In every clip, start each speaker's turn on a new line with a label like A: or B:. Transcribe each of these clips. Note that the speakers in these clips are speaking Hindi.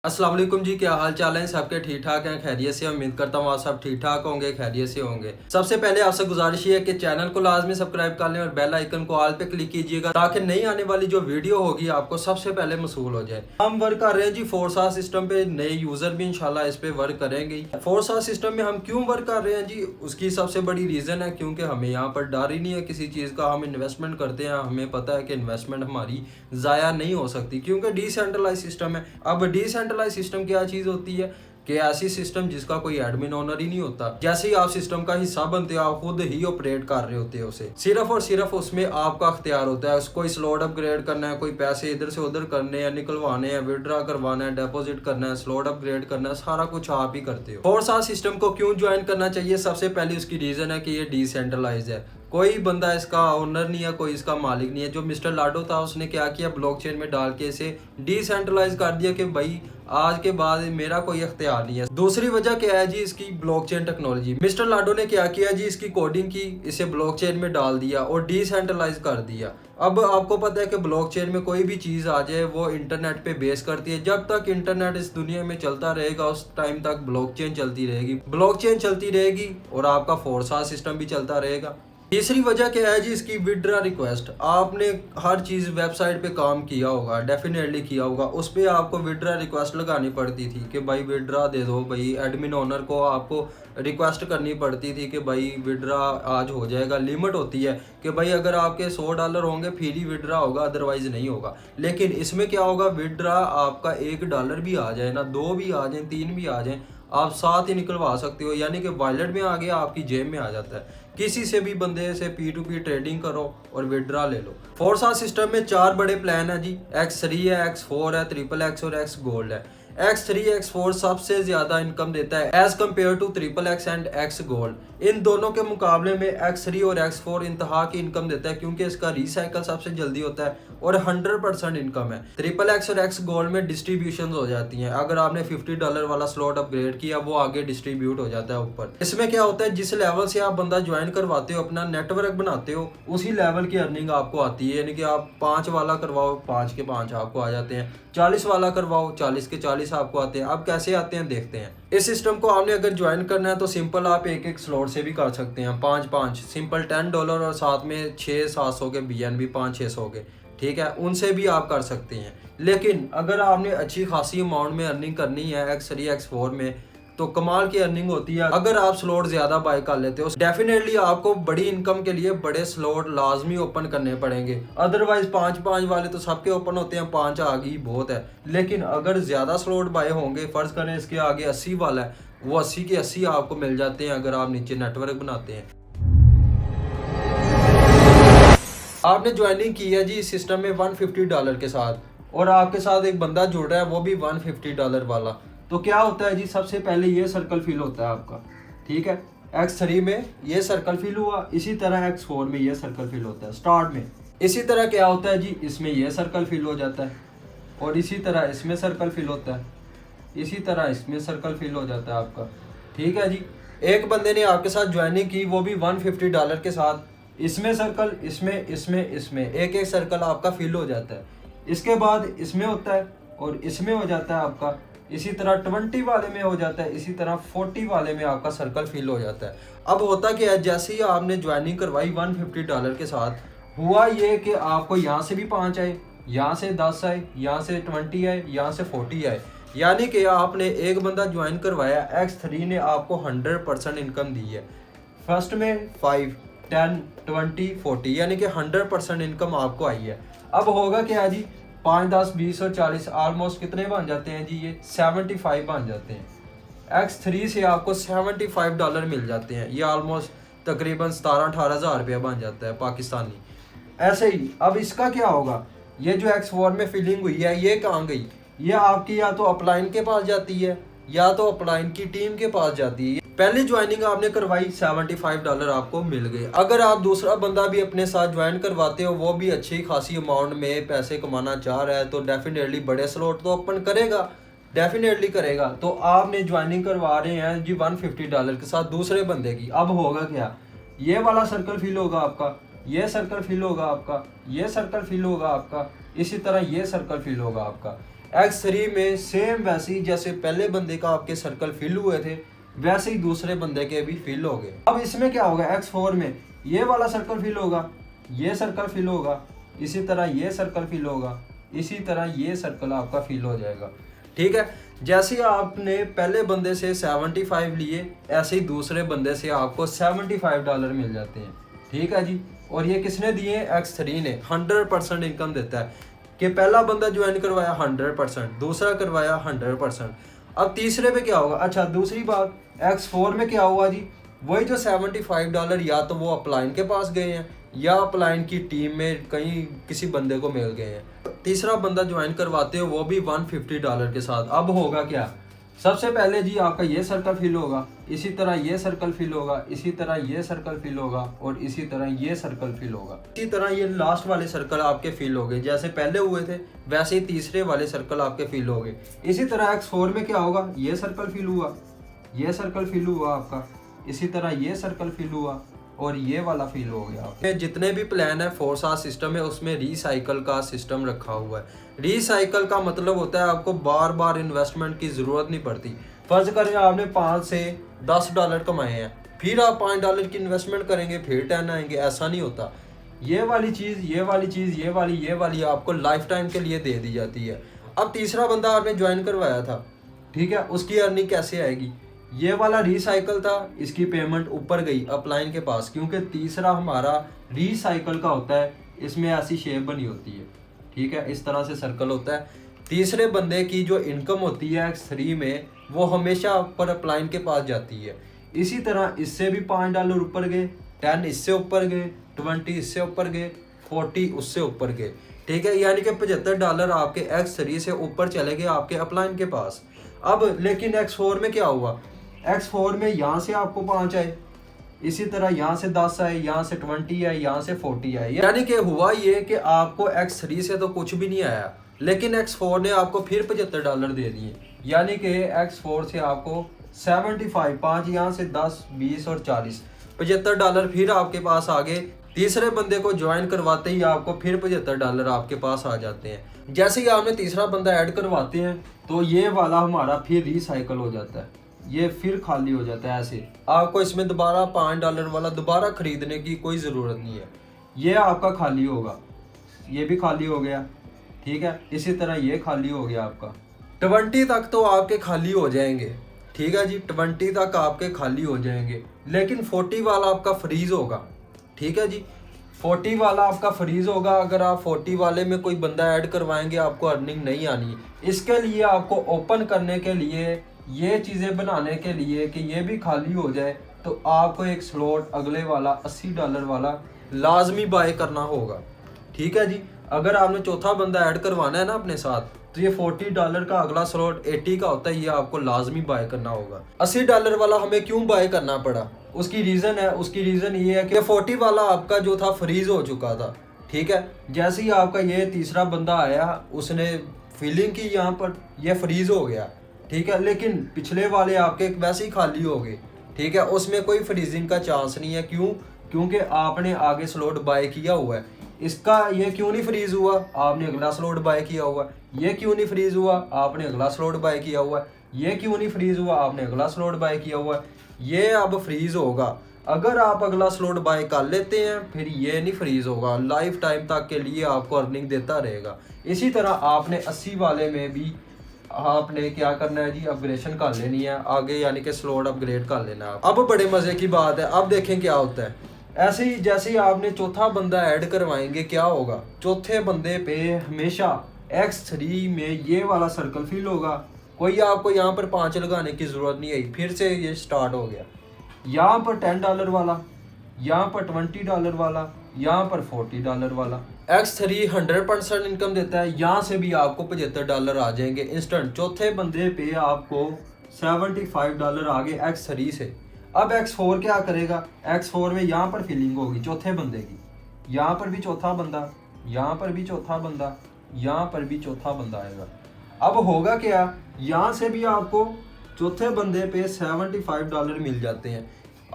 A: अस्सलाम वालेकुम जी, क्या हाल चाल है सबके? ठीक ठाक हैं, खैरियत से? उम्मीद करता हूँ आप सब ठीक ठाक होंगे, खैरियत से होंगे। सबसे पहले आपसे गुजारिश ये है कि चैनल को लाजमी सब्सक्राइब कर लें और बेल आइकन को ऑल पे क्लिक कीजिएगा ताकि नई आने वाली जो वीडियो होगी आपको सबसे पहले मसूल हो जाए। हम वर्क कर रहे हैं जी फोर्सा सिस्टम पे, नए यूजर भी इंशाल्लाह इस पे वर्क करेंगे। फोर्सा सिस्टम में हम क्यों वर्क कर रहे हैं जी, उसकी सबसे बड़ी रीजन है क्योंकि हमें यहाँ पर डर ही नहीं है किसी चीज का। हम इन्वेस्टमेंट करते हैं, हमें पता है कि इन्वेस्टमेंट हमारी जाया नहीं हो सकती क्योंकि डिसेंट्रलाइज सिस्टम है। अब डिसेंट्रलाइज सिस्टम क्या चीज होती है कि ऐसी सिस्टम जिसका कोई एडमिन ओनर ही नहीं होता। जैसे ही आप सिस्टम का हिस्सा बनते हो, आप खुद ही ऑपरेट कर रहे होते हो उसे, सिर्फ और सिर्फ उसमें आपका अख्तियार होता है। कोई स्लॉट अपग्रेड करना है, कोई पैसे इधर से उधर करने हैं, निकलवाने हैं, विड्रॉ करवाना है, डिपॉजिट करना है, स्लॉट अपग्रेड करना है, सारा कुछ आप ही करते हो। फोर्सा सिस्टम को क्यों ज्वाइन करना चाहिए? सबसे पहले उसकी रीजन है कि ये डिसेंट्रलाइज है, कोई बंदा इसका ओनर नहीं है, कोई इसका मालिक नहीं है। जो मिस्टर लाडो था उसने क्या किया, ब्लॉकचेन में डाल के इसे डिसेंट्रलाइज कर दिया कि भाई आज के बाद मेरा कोई अख्तियार नहीं है। दूसरी वजह क्या है जी, इसकी ब्लॉकचेन टेक्नोलॉजी। मिस्टर लाडो ने क्या किया जी, इसकी कोडिंग की, इसे ब्लॉकचेन में डाल दिया और डिसेंट्रलाइज कर दिया। अब आपको पता है कि ब्लॉकचेन में कोई भी चीज आ जाए वो इंटरनेट पे बेस करती है। जब तक इंटरनेट इस दुनिया में चलता रहेगा उस टाइम तक ब्लॉकचेन चलती रहेगी, ब्लॉकचेन चलती रहेगी और आपका फोर्सा सिस्टम भी चलता रहेगा। तीसरी वजह क्या है जी, इसकी विड्रा रिक्वेस्ट। आपने हर चीज़ वेबसाइट पे काम किया होगा, डेफिनेटली किया होगा, उस पर आपको विड्रा रिक्वेस्ट लगानी पड़ती थी कि भाई विड्रा दे दो। भाई एडमिन ओनर को आपको रिक्वेस्ट करनी पड़ती थी कि भाई विड्रा आज हो जाएगा। लिमिट होती है कि भाई अगर आपके $100 होंगे फिर ही विड्रा होगा, अदरवाइज नहीं होगा। लेकिन इसमें क्या होगा, विड्रा आपका $1 भी आ जाए ना, 2 भी आ जाए, 3 भी आ जाए, आप साथ ही निकलवा सकते हो। यानी कि वॉलेट में आ गया, आपकी जेब में आ जाता है। किसी से भी बंदे से P2P ट्रेडिंग करो और विड्रा ले लो। फोर्सा सिस्टम में 4 बड़े प्लान है जी, X3 है, X4 है, XXX और X गोल्ड है। X3 X4 सबसे ज्यादा इनकम देता है as compared to XXX and X gold. इन दोनों के मुकाबले में X3 और X4 इंतहा की इनकम देता है क्योंकि इसका रिसाइकल सबसे जल्दी होता है और 100% इनकम है। XXX और X गोल्ड में डिस्ट्रीब्यूशन हो जाती हैं। अगर आपने $50 वाला स्लॉट अपग्रेड किया, वो आगे डिस्ट्रीब्यूट हो जाता है ऊपर। इसमें क्या होता है, जिस लेवल से आप बंदा ज्वाइन करवाते हो, अपना नेटवर्क बनाते हो, उसी लेवल की अर्निंग आपको आती है। यानी कि आप 5 वाला करवाओ, 5 के 5 आपको आ जाते हैं। 40 वाला करवाओ, 40 के 40 आपको आते हैं। अब कैसे आते हैं देखते हैं। इस सिस्टम को आपने अगर ज्वाइन करना है तो सिंपल आप एक एक स्लॉट से भी कर सकते हैं। 5 सिंपल $10 और साथ में 600-700 के BNB 500-600 के, ठीक है, उनसे भी आप कर सकते हैं। लेकिन अगर आपने अच्छी खासी अमाउंट में अर्निंग करनी है X3 X4 में, तो कमाल की अर्निंग होती है। अगर आप स्लॉट ज्यादा बाय कर लेते हो, डेफिनेटली आपको बड़ी इनकम के लिए बड़े स्लॉट लाजमी ओपन करने पड़ेंगे। अदरवाइज 5 वाले तो सबके ओपन होते हैं, 5 आ गई बहुत है। लेकिन अगर ज्यादा स्लॉट बाय होंगे, फर्ज करें इसके आगे 80 वाला है, वो 80 के 80 आपको मिल जाते हैं अगर आप नीचे नेटवर्क बनाते हैं। आपने ज्वाइनिंग की है जी इस सिस्टम में $150 के साथ और आपके साथ एक बंदा जुड़ रहा है, वो भी $150 वाला। तो क्या होता है जी, सबसे पहले ये सर्कल फिल होता है आपका, ठीक है। X3 में ये सर्कल फिल हुआ, इसी तरह X4 में ये सर्कल फिल होता है स्टार्ट में। इसी तरह क्या होता है जी, इसमें ये सर्कल फिल हो जाता है और इसी तरह इसमें सर्कल फिल होता है, इसी तरह इसमें सर्कल फिल हो जाता है आपका, ठीक है जी। एक बंदे ने आपके साथ ज्वाइनिंग की, वो भी $150 के साथ, इसमें सर्कल, इसमें इसमें इसमें एक एक सर्कल आपका फिल हो जाता है। इसके बाद इसमें होता है और इसमें हो जाता है आपका, इसी तरह 20 वाले में हो जाता है, इसी तरह 40 वाले में आपका सर्कल फिल हो जाता है। अब होता क्या है, जैसे ही आपने ज्वाइनिंग करवाई $150 के साथ, हुआ ये कि आपको यहाँ से भी 5 आए, यहाँ से 10 आए, यहाँ से 20 आए, यहाँ से 40 आए। यानी कि आपने एक बंदा ज्वाइन करवाया, X3 ने आपको 100% इनकम दी है। फर्स्ट में 5, 10, 20, 40, यानी कि 100% इनकम आपको आई है। अब होगा क्या जी, 5, 10, 20 और 40 ऑलमोस्ट कितने बन जाते हैं जी, ये 75 बन जाते हैं। X3 से आपको $75 मिल जाते हैं, ये ऑलमोस्ट तकरीबन 17-18 हज़ार रुपया बन जाता है पाकिस्तानी। ऐसे ही अब इसका क्या होगा, ये जो X4 में फिलिंग हुई है, ये कहाँ गई, ये आपकी या तो अपलाइन के पास जाती है या तो अपलाइन की टीम के पास जाती है। पहली ज्वाइनिंग आपने करवाई, $75 आपको मिल गए। अगर आप दूसरा बंदा भी अपने साथ ज्वाइन करवाते हो, वो भी अच्छी खासी अमाउंट में पैसे कमाना चाह रहा है, तो डेफिनेटली बड़े स्लॉट तो ओपन करेगा, डेफिनेटली करेगा। तो आपने ज्वाइनिंग करवा रहे हैं जी $150 के साथ दूसरे बंदे की। अब होगा क्या, ये वाला सर्कल फिल होगा आपका, ये सर्कल फिल होगा आपका, ये सर्कल फिल होगा आपका, इसी तरह ये सर्कल फिल होगा आपका। X3 में सेम वैसे ही जैसे पहले बंदे का आपके सर्कल फिल हुए थे वैसे ही दूसरे बंदे के भी फिल हो गए। अब इसमें क्या होगा, X4 में ये वाला सर्कल फिल होगा, ये सर्कल फिल होगा, इसी तरह ये सर्कल फिल होगा, इसी तरह ये सर्कल आपका फिल हो जाएगा। ठीक है, जैसे ही आपने पहले बंदे से 75 लिए ऐसे ही दूसरे बंदे से आपको $75 मिल जाते हैं। ठीक है जी, और ये किसने दिए, X3 ने 100% इनकम देता है कि पहला बंदा ज्वाइन करवाया 100%, दूसरा करवाया 100%। अब तीसरे पे क्या होगा, अच्छा दूसरी बात X4 में क्या हुआ जी, वही जो $75 या तो वो अपलाइन के पास गए हैं या अपलाइन की टीम में कहीं किसी बंदे को मिल गए हैं। तीसरा बंदा ज्वाइन करवाते हो वो भी $150 के साथ। अब होगा क्या, सबसे पहले जी आपका ये सर्कल फिल होगा, इसी तरह ये सर्कल फिल होगा, इसी तरह ये सर्कल फिल होगा और इसी तरह ये सर्कल फिल होगा। इसी तरह ये लास्ट वाले सर्कल आपके फिल हो गए, जैसे पहले हुए थे वैसे ही तीसरे वाले सर्कल आपके फिल हो गए। इसी तरह X4 में क्या होगा, ये सर्कल फिल हुआ, ये सर्कल फिल हुआ आपका, इसी तरह ये सर्कल फिल हुआ और ये वाला फिल हो गया। जितने भी प्लान है फोरसा सिस्टम है उसमें रिसाइकल का सिस्टम रखा हुआ है। रिसाइकल का मतलब होता है आपको बार बार इन्वेस्टमेंट की ज़रूरत नहीं पड़ती। फर्ज करें आपने $5 से $10 कमाए हैं, फिर आप $5 की इन्वेस्टमेंट करेंगे फिर 10 आएंगे, ऐसा नहीं होता। ये वाली चीज़, ये वाली चीज़, ये वाली आपको लाइफ टाइम के लिए दे दी जाती है। अब तीसरा बंदा आपने ज्वाइन करवाया था, ठीक है, उसकी अर्निंग कैसे आएगी, ये वाला रिसाइकल था, इसकी पेमेंट ऊपर गई अपलाइन के पास, क्योंकि तीसरा हमारा रिसाइकल का होता है, इसमें ऐसी शेप बनी होती है। ठीक है, इस तरह से सर्कल होता है। तीसरे बंदे की जो इनकम होती है X3 में वो हमेशा ऊपर अपलाइन के पास जाती है। इसी तरह इससे भी $5 ऊपर गए, 10 इससे ऊपर गए, 20 इससे ऊपर गए, 40 उससे ऊपर गए। ठीक है, यानी कि $75 आपके X3 से ऊपर चले गए आपके अपलाइन के पास। अब लेकिन X4 में क्या हुआ, X4 में यहाँ से आपको 5 आए, इसी तरह यहाँ से 10 आए, यहाँ से 20 आए, यहाँ से 40 आए। यानी कि हुआ ये कि आपको X3 से तो कुछ भी नहीं आया, लेकिन X4 ने आपको फिर $75 दे दिए। यानी कि X4 से आपको 75, 5 यहाँ से 10, 20 और 40, $75 फिर आपके पास आ गए। तीसरे बंदे को ज्वाइन करवाते ही आपको फिर $75 आपके पास आ जाते हैं। जैसे ही आपने तीसरा बंदा ऐड करवाते हैं तो ये वाला हमारा फिर रिसाइकल हो जाता है, ये फिर खाली हो जाता है। ऐसे आपको इसमें दोबारा $5 वाला दोबारा खरीदने की कोई ज़रूरत नहीं है, ये आपका खाली होगा, ये भी खाली हो गया। ठीक है, इसी तरह ये खाली हो गया आपका। 20 तक तो आपके खाली हो जाएंगे। ठीक है जी, 20 तक आपके खाली हो जाएंगे, लेकिन 40 वाला आपका फ्रीज होगा। ठीक है जी, 40 वाला आपका फ्रीज होगा। अगर आप 40 वाले में कोई बंदा ऐड करवाएंगे आपको अर्निंग नहीं आनी। इसके लिए आपको ओपन करने के लिए, ये चीज़ें बनाने के लिए कि ये भी खाली हो जाए, तो आपको एक स्लॉट अगले वाला $80 वाला लाजमी बाय करना होगा। ठीक है जी, अगर आपने चौथा बंदा ऐड करवाना है ना अपने साथ, तो ये $40 का अगला स्लॉट 80 का होता है, ये आपको लाजमी बाय करना होगा। $80 वाला हमें क्यों बाय करना पड़ा, उसकी रीज़न है, उसकी रीज़न ये है कि 40 वाला आपका जो था फ्रीज हो चुका था। ठीक है, जैसे ही आपका ये तीसरा बंदा आया उसने फीलिंग की, यहाँ पर ये फ्रीज हो गया। ठीक है, लेकिन पिछले वाले आपके वैसे ही खाली हो गए। ठीक है, उसमें कोई फ्रीजिंग का चांस नहीं है। क्यों, क्योंकि आपने आगे स्लॉट बाय किया हुआ है। इसका ये क्यों नहीं फ्रीज हुआ, आपने अगला स्लॉट बाय किया हुआ है। ये क्यों नहीं फ्रीज हुआ, आपने अगला स्लॉट बाय किया हुआ है। ये क्यों नहीं फ्रीज हुआ, आपने अगला स्लॉट बाय किया हुआ है। ये अब फ्रीज होगा। अगर आप अगला स्लॉट बाय कर लेते हैं फिर ये नहीं फ्रीज होगा, लाइफ टाइम तक के लिए आपको अर्निंग देता रहेगा। इसी तरह आपने 80 वाले में भी आपने क्या करना है जी, अपग्रेडेशन कर लेनी है आगे, यानी कि स्लॉट अपग्रेड कर लेना है। अब बड़े मजे की बात है, अब देखें क्या होता है। ऐसे ही जैसे ही आपने चौथा बंदा ऐड करवाएंगे क्या होगा, चौथे बंदे पे हमेशा X3 में ये वाला सर्कल फिल होगा। कोई आपको यहाँ पर 5 लगाने की जरूरत नहीं आई, फिर से ये स्टार्ट हो गया। यहाँ पर $10 वाला, यहाँ पर $20 वाला, यहाँ पर $40 वाला। X3 100% इनकम देता है, यहाँ से भी आपको $75 आ जाएंगे इंस्टेंट। चौथे बंदे पे आपको $75 आ गए X3 से। अब X4 क्या करेगा, X4 में यहाँ पर फिलिंग होगी चौथे बंदे की, यहाँ पर भी चौथा बंदा, यहाँ पर भी चौथा बंदा, यहाँ पर भी चौथा बंदा आएगा। अब होगा क्या, यहाँ से भी आपको चौथे बंदे पे $75 मिल जाते हैं।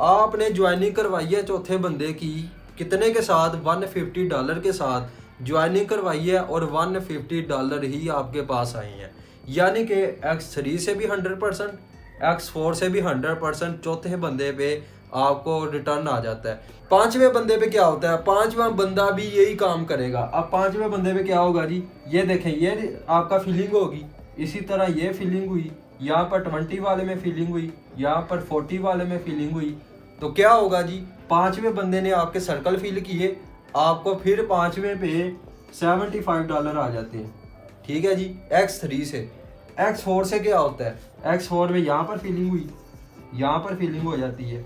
A: आपने ज्वाइनिंग करवाई है चौथे बंदे की कितने के साथ, $150 के साथ। ज्वाइनिंग करवाई है और $150 ही आपके पास आए हैं। यानी कि X3 से भी 100%, X4 से भी 100%, चौथे बंदे पे आपको रिटर्न आ जाता है। पांचवें बंदे पे क्या होता है, पांचवा बंदा भी यही काम करेगा। अब पांचवें बंदे पे क्या होगा जी, ये देखें, ये आपका फीलिंग होगी, इसी तरह ये फीलिंग हुई, यहाँ पर 20 वाले में फीलिंग हुई, यहाँ पर 40 वाले में फीलिंग हुई। तो क्या होगा जी, पांचवें बंदे ने आपके सर्कल फिल किए, आपको फिर पांचवें पे $75 आ जाते हैं। ठीक है जी। X3 से। X4 से क्या होता है, X4 में यहाँ पर फीलिंग हुई, यहाँ पर फीलिंग हो जाती है,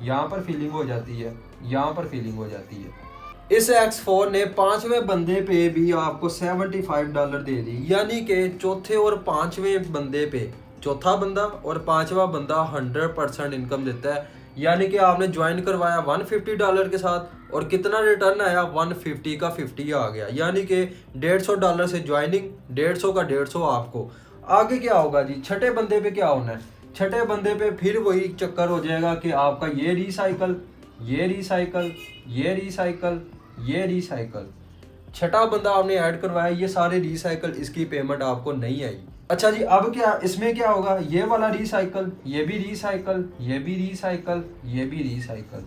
A: यहाँ पर फीलिंग हो जाती है, यहाँ पर फीलिंग हो जाती है। इस X4 ने पांचवें बंदे पे भी आपको $75 दे दी। यानी कि चौथे और पांचवें बंदे पे, चौथा बंदा और पांचवा बंदा 100% इनकम देता है। यानी कि आपने ज्वाइन करवाया $150 के साथ और कितना रिटर्न आया, 150 का 50 आ गया। यानी कि $150 से ज्वाइनिंग, 150 का 150 आपको। आगे क्या होगा जी, छठे बंदे पे क्या होना है, छठे बंदे पे फिर वही चक्कर हो जाएगा कि आपका ये रिसाइकल, ये रिसाइकल, ये रिसाइकल, ये रिसाइकल। छठा बंदा आपने ऐड करवाया, ये सारे रिसाइकल, इसकी पेमेंट आपको नहीं आई। अच्छा जी, अब क्या इसमें क्या होगा, ये वाला रिसाइकल, ये भी रिसाइकल, ये भी रिसाइकल, ये भी रिसाइकल।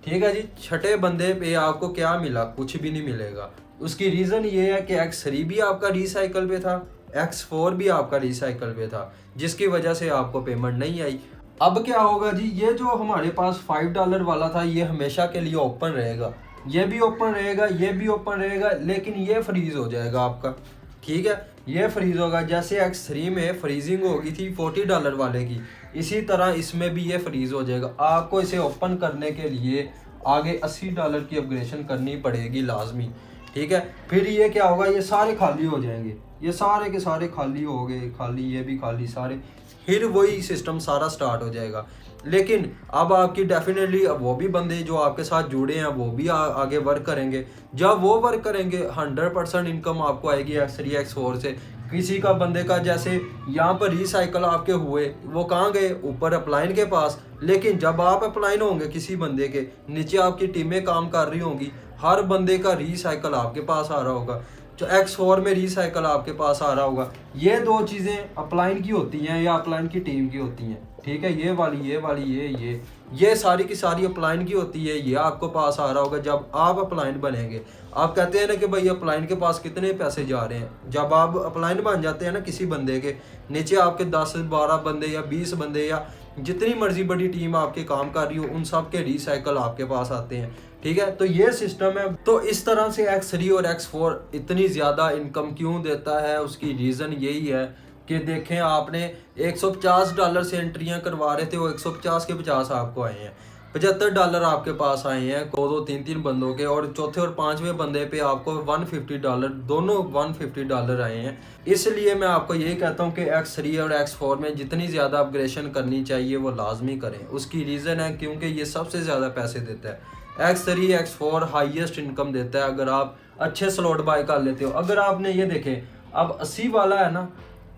A: ठीक है जी। छठे बंदे पे आपको क्या मिला, कुछ भी नहीं मिलेगा। उसकी रीज़न ये है कि X3 भी आपका रिसाइकल पे था, X4 भी आपका रिसाइकल पे था, जिसकी वजह से आपको पेमेंट नहीं आई। अब क्या होगा जी, ये जो हमारे पास $5 वाला था, ये हमेशा के लिए ओपन रहेगा, ये भी ओपन रहेगा, ये भी ओपन रहेगा, लेकिन ये फ्रीज हो जाएगा आपका। ठीक है, ये फ्रीज होगा। जैसे X3 में फ्रीजिंग होगी थी $40 वाले की, इसी तरह इसमें भी ये फ्रीज हो जाएगा। आपको इसे ओपन करने के लिए आगे $80 की अपग्रेडेशन करनी पड़ेगी लाजमी। ठीक है, फिर ये क्या होगा, ये सारे खाली हो जाएंगे, ये सारे के सारे खाली हो गए, खाली, ये भी खाली, सारे, फिर वही सिस्टम सारा स्टार्ट हो जाएगा। लेकिन अब आपकी डेफिनेटली वो भी बंदे जो आपके साथ जुड़े हैं वो भी आगे वर्क करेंगे। जब वो वर्क करेंगे 100% इनकम आपको आएगी X3 X4 से। किसी का बंदे का जैसे यहाँ पर रिसाइकल आपके हुए, वो कहाँ गए, ऊपर अपलाइन के पास। लेकिन जब आप अपलाइन होंगे किसी बंदे के नीचे, आपकी टीमें काम कर रही होंगी, हर बंदे का रिसाइकल आपके पास आ रहा होगा, जो X4 में रिसाइकल आपके पास आ रहा होगा। ये दो चीज़ें अपलाइन की होती हैं या अपलाइन की टीम की होती हैं। ठीक है, ये वाली, ये वाली, ये सारी की सारी अपलाइन की होती है। ये आपको पास आ रहा होगा जब आप अपलाइन बनेंगे। आप कहते हैं ना कि भाई अपलाइन के पास कितने पैसे जा रहे हैं, जब आप अपलाइन बन जाते हैं ना किसी बंदे के नीचे, आपके 10-12 बंदे या 20 बंदे या जितनी मर्जी बड़ी टीम आपके काम कर रही हो, उन सब के रिसाइकल आपके पास आते हैं। ठीक है, तो ये सिस्टम है। तो इस तरह से X3 और X4 इतनी ज़्यादा इनकम क्यों देता है, उसकी रीज़न यही है कि देखें, आपने $150 से एंट्रियां करवा रहे थे, वो 150 के 50 आपको आए हैं, $75 आपके पास आए हैं 2-3 बंदों के, और चौथे और पांचवें बंदे पे आपको $150, दोनों $150 आए हैं। इसलिए मैं आपको यही कहता हूँ कि X3 और X4 में जितनी ज़्यादा अपग्रेडेशन करनी चाहिए वो लाजमी करें। उसकी रीज़न है क्योंकि ये सबसे ज़्यादा पैसे देता है। X3 X4 हाईएस्ट इनकम देता है अगर आप अच्छे स्लॉट बाय कर लेते हो। अगर आपने ये देखें, अब 80 वाला है ना,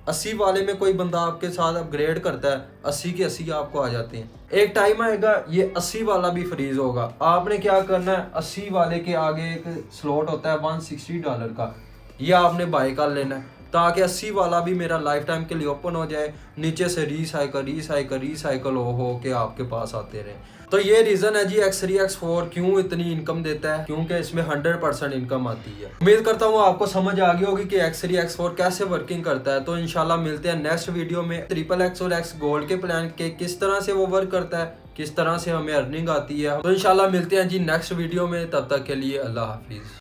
A: 80 वाले में कोई बंदा आपके साथ अपग्रेड करता है, 80 के 80 आपको आ जाते हैं। एक टाइम आएगा ये 80 वाला भी फ्रीज होगा। आपने क्या करना है, 80 वाले के आगे एक स्लॉट होता है $160 का, ये आपने बाय कर लेना है ताकि 80 वाला भी मेरा लाइफ टाइम के लिए ओपन हो जाए, नीचे से रिसाइकल हो के आपके पास आते रहे। तो ये रीज़न है जी X3 X4 क्यों इतनी इनकम देता है, क्योंकि इसमें 100% इनकम आती है। उम्मीद करता हूँ आपको समझ आ गई होगी कि X3 X4 कैसे वर्किंग करता है। तो इंशाल्लाह मिलते हैं नेक्स्ट वीडियो में। XXX और X गोल्ड के प्लान के किस तरह से वो वर्क करता है, किस तरह से हमें अर्निंग आती है। तो इंशाल्लाह मिलते हैं जी नेक्स्ट वीडियो में, तब तक के लिए अल्लाह हाफिज़।